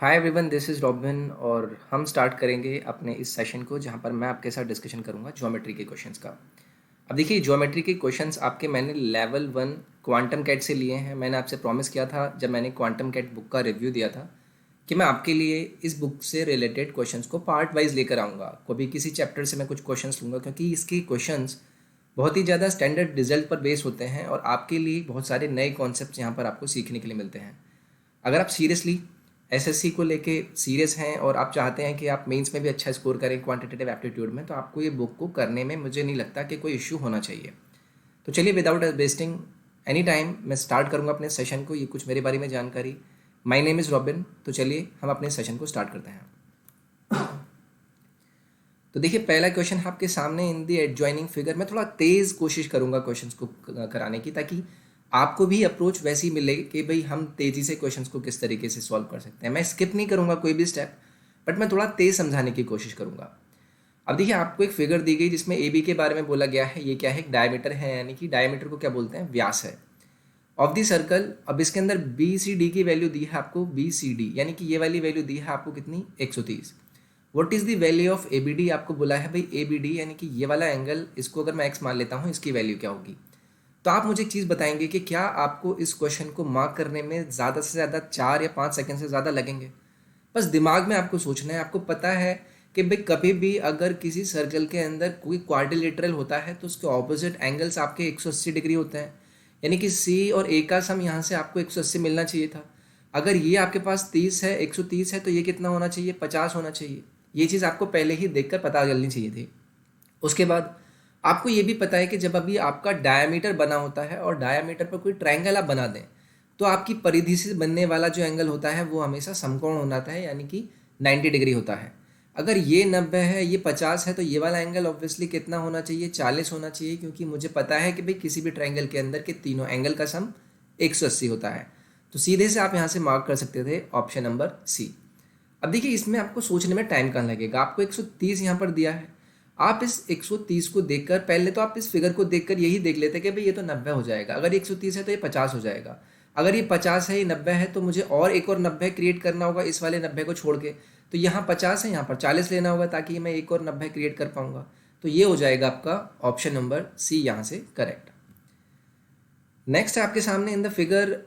Hi everyone, this is robin और हम start करेंगे अपने इस सेशन को जहाँ पर मैं आपके साथ डिस्कशन करूँगा ज्योमेट्री के क्वेश्चंस का। अब देखिए, ज्योमेट्री के क्वेश्चंस आपके मैंने लेवल 1 क्वांटम कैट से लिए हैं। मैंने आपसे प्रॉमिस किया था जब मैंने क्वांटम कैट बुक का रिव्यू दिया था कि मैं आपके लिए इस बुक से रिलेटेड क्वेश्चंस को पार्ट वाइज लेकर आऊँगा। कभी किसी चैप्टर से मैं कुछ क्वेश्चंस लूँगा क्योंकि इसके क्वेश्चंस बहुत ही ज़्यादा स्टैंडर्ड रिजल्ट पर बेस होते हैं और आपके लिए बहुत सारे नए कॉन्सेप्ट यहाँ पर आपको सीखने के लिए मिलते हैं। अगर आप सीरियसली एसएससी को लेके सीरियस हैं और आप चाहते हैं कि आप मेंस में भी अच्छा स्कोर करें क्वांटिटेटिव एप्टीट्यूड में, तो आपको ये बुक को करने में मुझे नहीं लगता कि कोई इश्यू होना चाहिए। तो चलिए, विदाउट वेस्टिंग एनी टाइम मैं स्टार्ट करूंगा अपने सेशन को। ये कुछ मेरे बारे में जानकारी। My name is robin. तो चलिए हम अपने सेशन को स्टार्ट करते हैं। तो देखिए, पहला क्वेश्चन है आपके सामने इन दी एडजॉइनिंग फिगर। मैं थोड़ा तेज़ कोशिश करूंगा क्वेश्चंस को कराने की, ताकि आपको भी अप्रोच वैसी मिले कि भाई हम तेज़ी से क्वेश्चंस को किस तरीके से सॉल्व कर सकते हैं। मैं स्किप नहीं करूंगा कोई भी स्टेप, बट मैं थोड़ा तेज़ समझाने की कोशिश करूंगा। अब देखिए, आपको एक फिगर दी गई जिसमें ए बी के बारे में बोला गया है। ये क्या है? एक डायमीटर है, यानी कि डायमीटर को क्या बोलते हैं? व्यास है ऑफ दी सर्कल। अब इसके अंदर बी सी डी की वैल्यू दी है आपको, बी सी डी यानी कि ये वाली वैल्यू दी है आपको कितनी? 130। What is the value of A B D? आपको बोला है भाई ए बी डी यानी कि ये वाला एंगल, इसको अगर मैं एक्स मान लेता हूँ, इसकी वैल्यू क्या होगी? तो आप मुझे एक चीज़ बताएंगे कि क्या आपको इस क्वेश्चन को मार्क करने में ज़्यादा से ज़्यादा 4 या 5 सेकंड से ज़्यादा लगेंगे? बस दिमाग में आपको सोचना है। आपको पता है कि भाई कभी भी अगर किसी सर्कल के अंदर कोई क्वाड्रिलेटरल होता है तो उसके ऑपोजिट एंगल्स आपके 180 डिग्री होते हैं, यानी कि सी और ए का सम यहाँ से आपको 180 मिलना चाहिए था। अगर ये आपके पास 30 है, 130 है, तो ये कितना होना चाहिए? 50 होना चाहिए। ये चीज़ आपको पहले ही देखकर पता चलनी चाहिए थी। उसके बाद आपको ये भी पता है कि जब अभी आपका डायामीटर बना होता है और डायामीटर पर कोई ट्रायंगल आप बना दें, तो आपकी परिधि से बनने वाला जो एंगल होता है वो हमेशा समकोण होना है, यानी कि 90 डिग्री होता है। अगर ये 90 है, ये 50 है, तो ये वाला एंगल ऑब्वियसली कितना होना चाहिए? 40 होना चाहिए, क्योंकि मुझे पता है कि भाई किसी भी ट्रायंगल के अंदर के तीनों एंगल का सम 180 होता है। तो सीधे से आप यहाँ से मार्क कर सकते थे ऑप्शन नंबर सी। अब देखिए, इसमें आपको सोचने में टाइम कहाँ लगेगा। आपको 130 यहाँ पर दिया है। आप इस 130 को देखकर, पहले तो आप इस फिगर को देखकर यही देख लेते कि भाई ये तो 90 हो जाएगा। अगर 130 है तो ये 50 हो जाएगा। अगर ये 50 है, ये 90 है, तो मुझे और एक और 90 क्रिएट करना होगा इस वाले 90 को छोड़ के। तो यहाँ 50 है, यहाँ पर 40 लेना होगा ताकि मैं एक और 90 क्रिएट कर पाऊंगा। तो ये हो जाएगा आपका ऑप्शन नंबर सी यहाँ से करेक्ट। नेक्स्ट है आपके सामने इन द फिगर,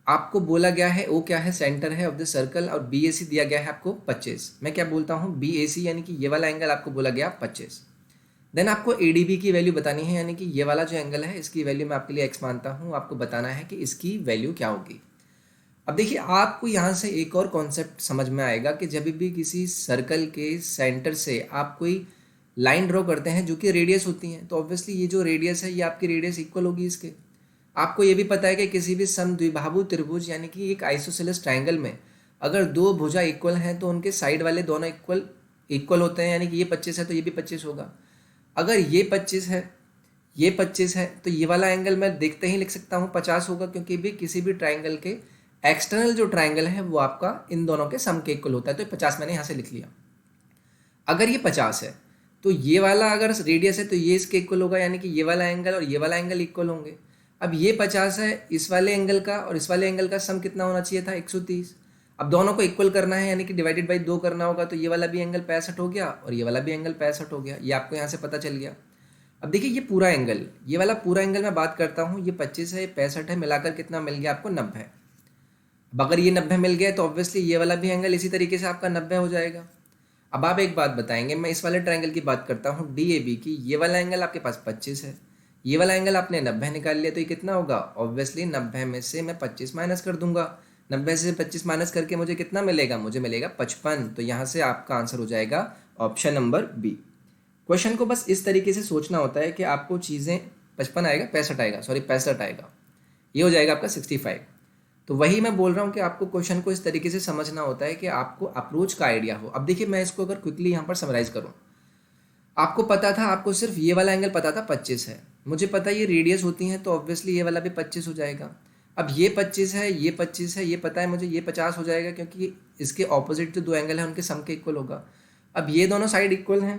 आपको बोला गया है ओ क्या है? सेंटर है ऑफ द सर्कल, और बी ए सी दिया गया है आपको 25। मैं क्या बोलता हूँ? बी ए सी यानी कि ये वाला एंगल आपको बोला गया 25। देन आपको ए डी बी की वैल्यू बतानी है, यानी कि ये वाला जो एंगल है इसकी वैल्यू मैं आपके लिए एक्स मानता हूँ। आपको बताना है कि इसकी वैल्यू क्या होगी। अब देखिए, आपको यहाँ से एक और कॉन्सेप्ट समझ में आएगा कि जब भी किसी सर्कल के सेंटर से आप कोई लाइन ड्रॉ करते हैं जो कि रेडियस होती हैं, तो ऑब्वियसली ये जो रेडियस है ये आपकी रेडियस इक्वल होगी इसके। आपको ये भी पता है कि किसी भी समद्विबाहु त्रिभुज यानी कि एक आइसोसेलेस ट्रायंगल में अगर दो भुजा इक्वल हैं तो उनके साइड वाले दोनों इक्वल इक्वल होते हैं, यानी कि ये 25 है तो ये भी 25 होगा। अगर ये 25 है, ये 25 है, तो ये वाला एंगल मैं देखते ही लिख सकता हूँ 50 होगा, क्योंकि भी किसी भी ट्राइंगल के एक्सटर्नल जो ट्राइंगल है वो आपका इन दोनों के सम के इक्वल होता है। तो 50 मैंने यहाँ से लिख लिया। अगर ये 50 है तो ये वाला अगर रेडियस है तो ये इसके इक्वल होगा, यानी कि ये वाला एंगल और ये वाला एंगल इक्वल होंगे। अब ये 50 है, इस वाले एंगल का और इस वाले एंगल का सम कितना होना चाहिए था? 130। अब दोनों को इक्वल करना है, यानी कि डिवाइडेड बाई 2 करना होगा। तो ये वाला भी एंगल 65 हो गया और ये वाला भी एंगल 65 हो गया। ये आपको यहाँ से पता चल गया। अब देखिए, ये पूरा एंगल, ये वाला पूरा एंगल मैं बात करता हूँ, ये 25 है, ये 65 है, मिलाकर कितना मिल गया आपको? 90। अब अगर ये 90 मिल गया तो ऑब्वियसली ये वाला भी एंगल इसी तरीके से आपका 90 हो जाएगा। अब आप एक बात बताएंगे, मैं इस वाले ट्रायंगल की बात करता हूँ डी ए बी की। ये वाला एंगल आपके पास 25 है, ये वाला एंगल आपने 90 निकाल लिया, तो ये कितना होगा? ऑब्वियसली 90 में से मैं 25 माइनस कर दूंगा। 90 से 25 माइनस करके मुझे कितना मिलेगा? मुझे मिलेगा 55। तो यहाँ से आपका आंसर हो जाएगा ऑप्शन नंबर बी। क्वेश्चन को बस इस तरीके से सोचना होता है कि आपको चीज़ें 55 आएगा, 65 आएगा, सॉरी 65 आएगा, ये हो जाएगा आपका 65। तो वही मैं बोल रहा हूँ कि आपको क्वेश्चन को इस तरीके से समझना होता है कि आपको अप्रोच का आइडिया हो। अब देखिए, मैं इसको अगर क्विकली यहाँ पर समराइज करूँ, आपको पता था, आपको सिर्फ ये वाला एंगल पता था 25 है, मुझे पता है ये रेडियस होती हैं, तो ऑब्वियसली ये वाला भी 25 हो जाएगा। अब ये 25 है, ये 25 है, ये पता है मुझे, ये 50 हो जाएगा, क्योंकि इसके ऑपोजिट जो दो एंगल हैं उनके सम के इक्वल होगा। अब ये दोनों साइड इक्वल हैं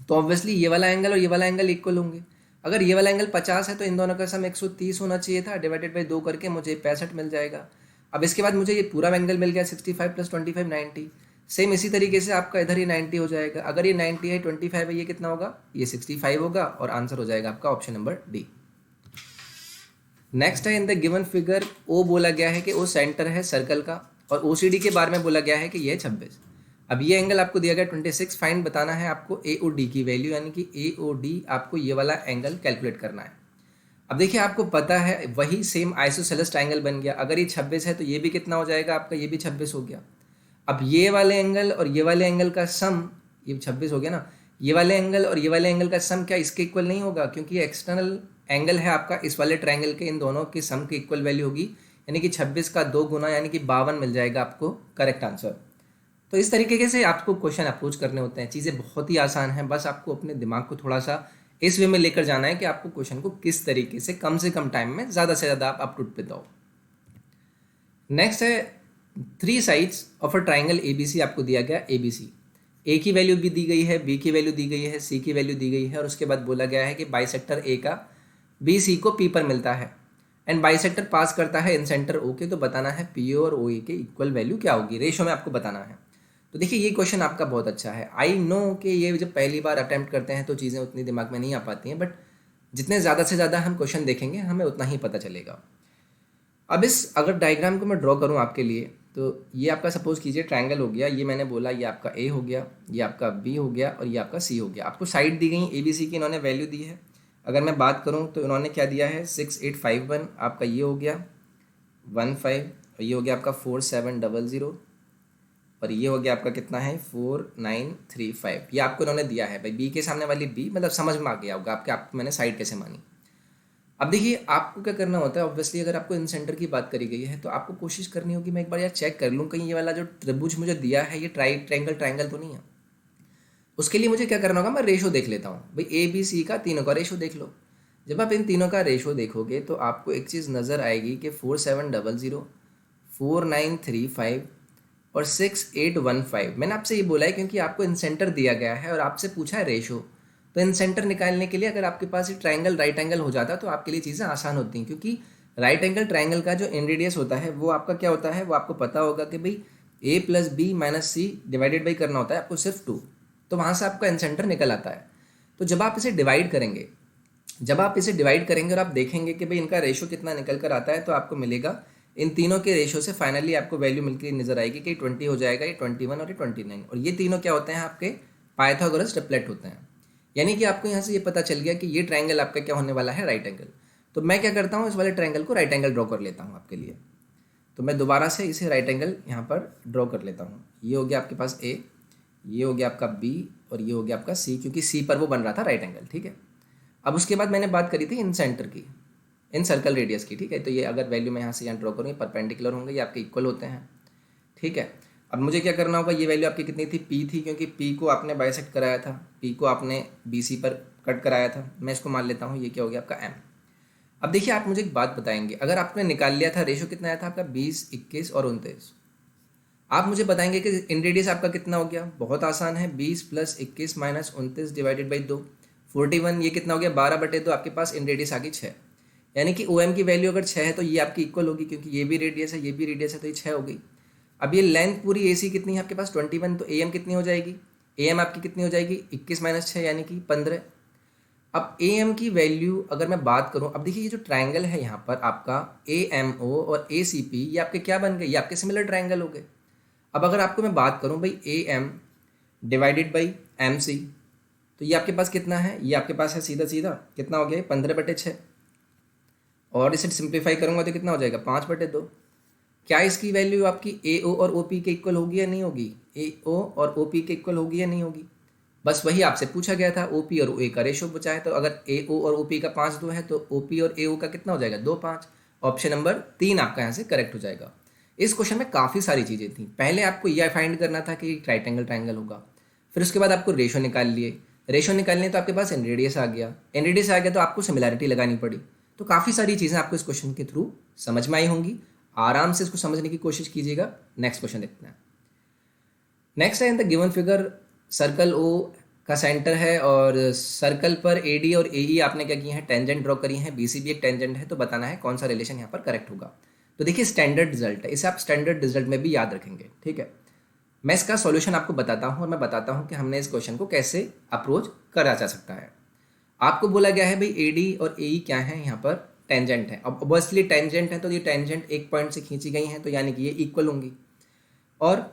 तो ऑब्वियसली ये वाला एंगल और ये वाला एंगल इक्वल होंगे। अगर ये वाला एंगल 50 है तो इन दोनों का सम 130 होना चाहिए था, डिवाइडेड बाई 2 करके मुझे 65 मिल जाएगा। अब इसके बाद मुझे ये पूरा एंगल मिल गया 65 + 25 90। सेम इसी तरीके से आपका इधर ये 90 हो जाएगा। अगर ये 90 है 25 है, ये कितना होगा, ये 65 होगा और आंसर हो जाएगा आपका ऑप्शन नंबर डी। नेक्स्ट है in the given figure O बोला गया है कि ओ सेंटर है सर्कल का और ओसीडी के बारे में बोला गया है कि ये है 26। अब ये एंगल आपको दिया गया 26, फाइंड बताना है आपको ए ओ डी की वैल्यू, यानी कि ए ओ डी आपको ये वाला एंगल कैलकुलेट करना है। अब देखिए आपको पता है वही सेम आइसोसेलेस ट्रायंगल बन गया। अगर ये 26 है तो ये भी कितना हो जाएगा आपका, ये भी 26 हो गया। अब ये वाले एंगल और ये वाले एंगल का सम, ये 26 हो गया ना, ये वाले एंगल और ये वाले एंगल का सम क्या इसके इक्वल नहीं होगा, क्योंकि ये एक्सटर्नल एंगल है आपका इस वाले ट्रायंगल के, इन दोनों के सम की इक्वल वैल्यू होगी, यानी कि 26 का 2 गुना यानी कि 52 मिल जाएगा आपको करेक्ट आंसर। तो इस तरीके से आपको क्वेश्चन अप्रोच करने होते हैं। चीज़ें बहुत ही आसान हैं, बस आपको अपने दिमाग को थोड़ा सा इस वे में लेकर जाना है कि आपको क्वेश्चन को किस तरीके से कम टाइम में ज़्यादा से ज़्यादा आप अप टू पे दो। नेक्स्ट है 3 sides of a triangle ABC आपको दिया गया ABC। ए की वैल्यू भी दी गई है, बी की वैल्यू दी गई है, सी की वैल्यू दी गई है और उसके बाद बोला गया है कि बाइसेक्टर ए का बी सी को पी पर मिलता है एंड बाइसेक्टर पास करता है इन सेंटर ओ के। तो बताना है पी ओ और ओ ए के इक्वल वैल्यू क्या होगी, रेशो में आपको बताना है। तो देखिए ये क्वेश्चन आपका बहुत अच्छा है। आई नो कि ये जब पहली बार अटैम्प्ट करते हैं तो चीज़ें उतनी दिमाग में नहीं आ पाती हैं, बट जितने ज़्यादा से ज़्यादा हम क्वेश्चन देखेंगे हमें उतना ही पता चलेगा। अब इस अगर डायग्राम को मैं ड्रॉ करूँ आपके लिए, तो ये आपका सपोज कीजिए ट्रायंगल हो गया, ये मैंने बोला ये आपका ए हो गया, ये आपका बी हो गया और ये आपका सी हो गया। आपको साइड दी गई ABC की, इन्होंने वैल्यू दी है। अगर मैं बात करूँ तो इन्होंने क्या दिया है 6851, आपका ये हो गया 15 और ये हो गया आपका 4700 और ये हो गया आपका कितना है 4935। ये आपको इन्होंने दिया है भाई, बी के सामने वाली बी, मतलब समझ में आ गया होगा आपको मैंने साइड कैसे मानी। अब देखिए आपको क्या करना होता है, ऑब्वियसली अगर आपको इन सेंटर की बात करी गई है तो आपको कोशिश करनी होगी मैं एक बार यार चेक कर लूँ कहीं ये वाला जो त्रिभुज मुझे दिया है ये ट्रायंगल तो नहीं है। उसके लिए मुझे क्या करना होगा, मैं रेशो देख लेता हूँ भाई ABC का तीनों का रेशो देख लो। जब आप इन तीनों का रेशो देखोगे तो आपको एक चीज़ नज़र आएगी कि 4700, 4935 और 6815। मैंने आपसे ये बोला है क्योंकि आपको इन सेंटर दिया गया है और आपसे पूछा है रेशो, तो इन सेंटर निकालने के लिए अगर आपके पास ये ट्रायंगल राइट एंगल हो जाता तो आपके लिए चीज़ें आसान होती हैं, क्योंकि राइट एंगल ट्रायंगल का जो इन रेडियस होता है वो आपका क्या होता है, वो आपको पता होगा कि भाई A + B - C divided by करना होता है आपको सिर्फ 2, तो वहाँ से आपका इन सेंटर निकल आता है। तो जब आप इसे डिवाइड करेंगे और आप देखेंगे कि भाई इनका रेशो कितना निकल कर आता है, तो आपको मिलेगा इन तीनों के रेशो से फाइनली आपको वैल्यू मिलकर नजर आएगी कि 20 हो जाएगा, ये 21 और ये 29, और ये तीनों क्या होते हैं आपके पाइथागोरस ट्रिपलेट होते हैं। यानी कि आपको यहाँ से ये पता चल गया कि ये ट्रायंगल आपका क्या होने वाला है, राइट एंगल। तो मैं क्या करता हूँ, इस वाले ट्रायंगल को राइट एंगल ड्रॉ कर लेता हूँ आपके लिए। तो मैं दोबारा से इसे राइट एंगल यहाँ पर ड्रॉ कर लेता हूँ। ये हो गया आपके पास A, ये हो गया आपका B और ये हो गया आपका C, क्योंकि C पर वो बन रहा था राइट एंगल, ठीक है। अब उसके बाद मैंने बात करी थी इन सेंटर की, इन सर्कल रेडियस की, ठीक है। तो ये अगर वैल्यू मैं यहाँ से यहाँ ड्रॉ करूँ, ये परपेंडिकुलर होंगे, ये आपके इक्वल होते हैं, ठीक है। अब मुझे क्या करना होगा, ये वैल्यू आपकी कितनी थी, P थी, क्योंकि P को आपने बाइसेक्ट कराया था, P को आपने BC पर कट कराया था। मैं इसको मान लेता हूँ, ये क्या हो गया आपका M। अब देखिए आप मुझे एक बात बताएंगे, अगर आपने निकाल लिया था रेशो कितना आया था आपका 20, 21 और 29, आप मुझे बताएंगे कि इन रेडियस आपका कितना हो गया। बहुत आसान है, 20 + 21 - 29 डिवाइडेड बाई 2, 41। ये कितना हो गया 12/2, आपके पास इन रेडियस आ गई 6। यानी कि OM की वैल्यू अगर 6 है तो ये आपकी इक्वल होगी, क्योंकि ये भी रेडियस है ये भी रेडियस है, तो ये 6 हो गई। अब ये लेंथ पूरी AC कितनी है आपके पास 21, तो AM कितनी हो जाएगी, AM आपकी कितनी हो जाएगी 21 - 6 यानी कि 15। अब AM की वैल्यू अगर मैं बात करूं, अब देखिए ये जो ट्रायंगल है यहाँ पर आपका AMO और ACP, ये आपके क्या बन गए, ये आपके सिमिलर ट्रायंगल हो गए। अब अगर आपको मैं बात करूं भाई AM डिवाइडेड बाई MC, तो ये आपके पास कितना है, ये आपके पास है सीधा सीधा कितना हो गया 15/6, और इसे सिंप्लीफाई करूंगा तो कितना हो जाएगा 5/2। क्या इसकी वैल्यू आपकी AO और OP के इक्वल होगी या नहीं होगी, AO और OP के इक्वल होगी या नहीं होगी। बस वही आपसे पूछा गया था, OP और OA का रेशो पूछा है, तो अगर AO और OP का 5:2 है तो OP और AO का कितना हो जाएगा 2:5। ऑप्शन नंबर 3 आपका यहाँ से करेक्ट हो जाएगा। इस क्वेश्चन में काफ़ी सारी चीज़ें थी। पहले आपको यह फाइंड करना था कि राइट एंगल ट्रायंगल होगा, फिर उसके बाद आपको रेशो निकाल लिए, रेशो निकालने तो आपके पास इन रेडियस आ गया, इन रेडियस आ गया तो आपको सिमिलैरिटी लगानी पड़ी। तो काफ़ी सारी चीज़ें आपको इस क्वेश्चन के थ्रू समझ में आई होंगी। आराम से इसको समझने की कोशिश कीजिएगा। नेक्स्ट क्वेश्चन देखते हैं। नेक्स्ट है in the given figure circle O का सेंटर है और सर्कल पर AD और AE आपने क्या किए हैं टेंजेंट ड्रॉ करी हैं, BC भी एक टेंजेंट है, तो बताना है कौन सा रिलेशन यहाँ पर करेक्ट होगा। तो देखिए स्टैंडर्ड रिजल्ट है, इसे आप स्टैंडर्ड रिजल्ट में भी याद रखेंगे, ठीक है। मैं इसका सॉल्यूशन आपको बताता हूँ और मैं बताता हूँ कि हमने इस क्वेश्चन को कैसे अप्रोच करा जा सकता है। आपको बोला गया है भाई ए डी और ए ई क्या है, यहाँ पर टेंजेंट है। अब ऑब्वियसली टेंजेंट है तो ये टेंजेंट एक पॉइंट से खींची गई है, तो यानी कि ये इक्वल होंगी। और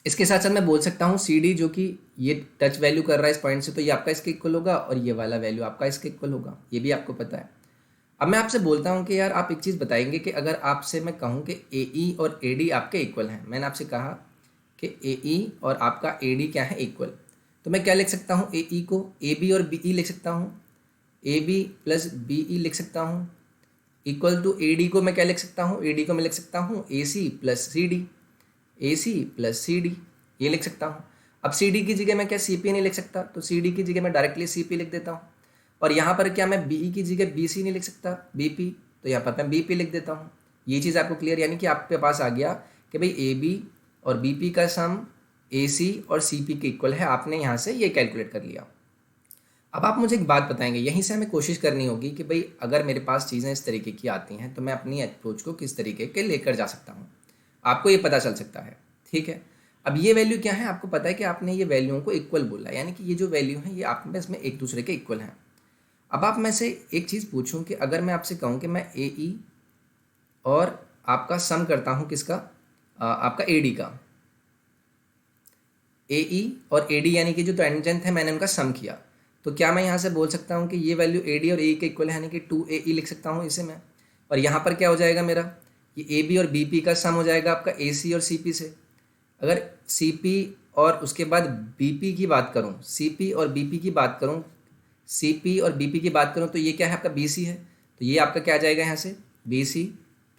इसके साथ साथ मैं बोल सकता हूँ सी डी जो कि ये टच वैल्यू कर रहा है इस पॉइंट से, तो ये आपका इसके इक्वल होगा और ये वाला वैल्यू आपका इसके इक्वल होगा, ये भी आपको पता है। अब मैं आपसे बोलता हूँ कि यार आप एक चीज़ बताएंगे कि अगर आपसे मैं कहूँ कि ए ई और ए डी आपके इक्वल हैं, मैंने आपसे कहा कि ए ई और आपका ए डी क्या है, इक्वल, तो मैं क्या लिख सकता हूँ, ए ई को ए बी और बी ई लिख सकता हूँ, A B plus B E लिख सकता हूँ, इक्वल टू ए डी को मैं क्या लिख सकता हूँ, ए डी को मैं लिख सकता हूँ ए सी प्लस सी डी, ए सी प्लस सी डी, ये लिख सकता हूँ। अब सी डी की जगह मैं क्या सी पी नहीं लिख सकता, तो सी डी की जगह मैं डायरेक्टली सी पी लिख देता हूँ। और यहाँ पर क्या मैं बी ई की जगह बी सी नहीं लिख सकता, बी पी, तो यहाँ पर मैं बी पी लिख देता हूँ। ये चीज़ आपको क्लियर, यानी कि आपके पास आ गया कि भाई ए बी और बी पी का सम ए सी और सी पी के इक्वल है, आपने यहाँ से ये कैलकुलेट कर लिया। अब आप मुझे एक बात बताएंगे, यहीं से हमें कोशिश करनी होगी कि भाई अगर मेरे पास चीज़ें इस तरीके की आती हैं तो मैं अपनी अप्रोच को किस तरीके के लेकर जा सकता हूँ, आपको ये पता चल सकता है, ठीक है। अब ये वैल्यू क्या है, आपको पता है कि आपने ये वैल्यूओं को इक्वल बोला, यानी कि ये जो वैल्यू है ये आप में इसमें एक दूसरे के इक्वल हैं। अब आप में से एक चीज़ पूछूं कि अगर मैं आपसे कहूं कि मैं ए ई और आपका सम करता हूं किसका, आपका ए डी का, ए ई और ए डी यानी कि जो टेंजेंट है मैंने उनका सम किया, तो क्या मैं यहाँ से बोल सकता हूँ कि ये वैल्यू ए डी और ए के इक्वल है, यानी कि 2AE लिख सकता हूँ इसे मैं। और यहाँ पर क्या हो जाएगा मेरा, ये ए बी और बी पी का सम हो जाएगा आपका ए सी और सी पी से। अगर सी पी और उसके बाद बी पी की बात करूँ, सी पी और बी पी की बात करूँ, सी पी और बी पी की बात करूँ, तो ये क्या है आपका बी सी है, तो ये आपका क्या आ जाएगा यहाँ से B C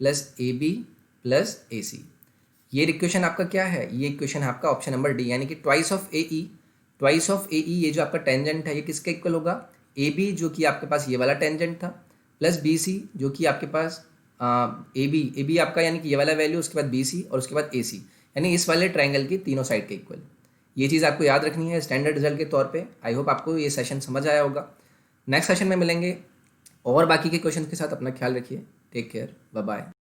plus A B plus A C. ये इक्वेशन आपका क्या है, ये इक्वेशन है आपका ऑप्शन नंबर डी, यानी कि twice of A E, twice of A E, ये जो आपका टेंजेंट है ये किसके इक्वल होगा, ए बी जो कि आपके पास ये वाला टेंजेंट था, प्लस बी सी जो कि आपके पास ए बी आपका यानी कि ये वाला वैल्यू, उसके बाद बी सी और उसके बाद ए सी, यानी इस वाले ट्रायंगल की तीनों साइड के इक्वल। ये चीज़ आपको याद रखनी है स्टैंडर्ड रिजल्ट के तौर पे। आई होप आपको ये सेशन समझ आया होगा। नेक्स्ट सेशन में मिलेंगे और बाकी के क्वेश्चन के साथ। अपना ख्याल रखिए, टेक केयर, बाय बाय।